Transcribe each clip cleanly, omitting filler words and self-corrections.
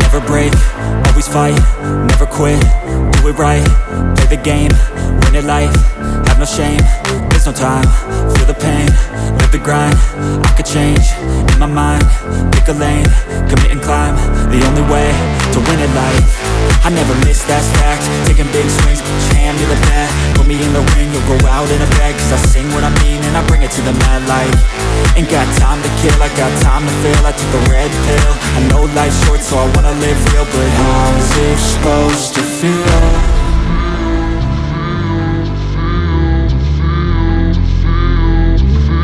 Never break, always fight, never quit, do it right, play the game, win it life, have no shame, there's no time, feel the pain, live the grind, I could change, in my mind, pick a lane, commit and climb, the only way to win it life. I never miss, that's fact, taking big swings, put your hand to the bat, put me in the ring, you'll go out in a bag, cause I sing what I mean and I bring it to the mad light. Ain't got time to kill, I got time to feel, I took the red pill, I know life's short so I wanna live real, but how's it supposed to feel?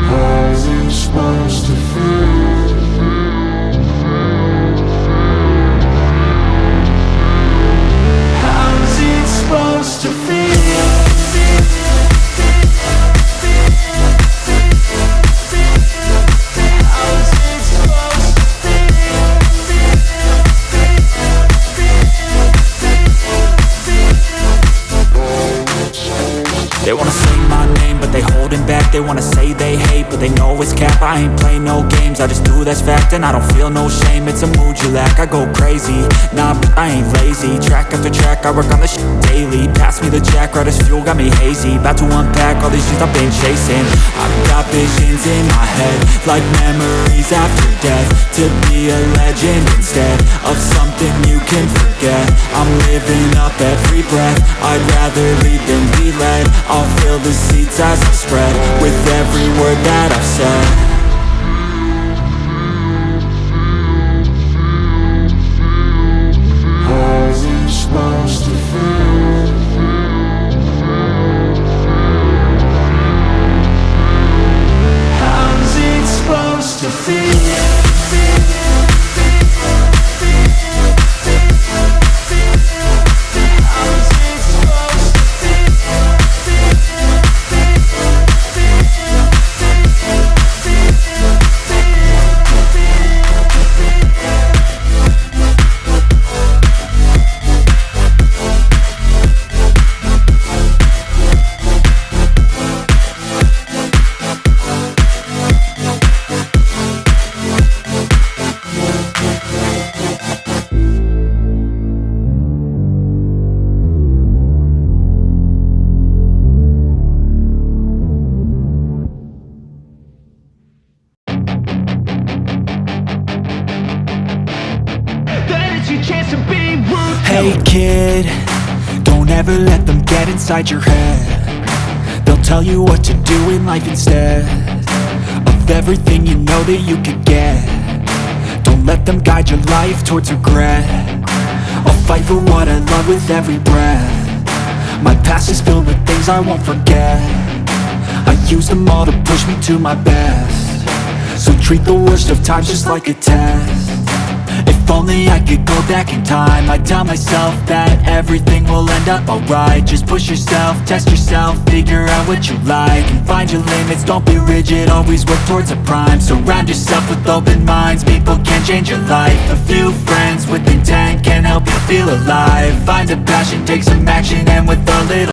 How's it supposed to feel? How's it supposed to feel? They wanna say my name, but they holding back. They wanna say they hate, but they know it's cap. I ain't play no games, I just do that's fact. And I don't feel no shame, it's a mood you lack. I go crazy, nah, but I ain't lazy. Track after track, I work on this shit daily. Pass me the jack, right as fuel, got me hazy. About to unpack all these things I've been chasing. I've got visions in my head, like memories after death. To be a legend instead of something you can forget. I'm living up every breath, I'd rather lead than be led. I'll fill the seats as I spread with every word that I've said. How's it supposed to feel? How's it supposed to feel? Hey kid, don't ever let them get inside your head. They'll tell you what to do in life instead of everything you know that you could get. Don't let them guide your life towards regret. I'll fight for what I love with every breath. My past is filled with things I won't forget. I use them all to push me to my best. So treat the worst of times just like a test. If only I could go back in time, I'd tell myself that everything will end up alright. Just push yourself, test yourself, figure out what you like, and find your limits, don't be rigid, always work towards a prime. Surround yourself with open minds, people can change your life. A few friends with intent can help you feel alive. Find a passion, take some action, and with a little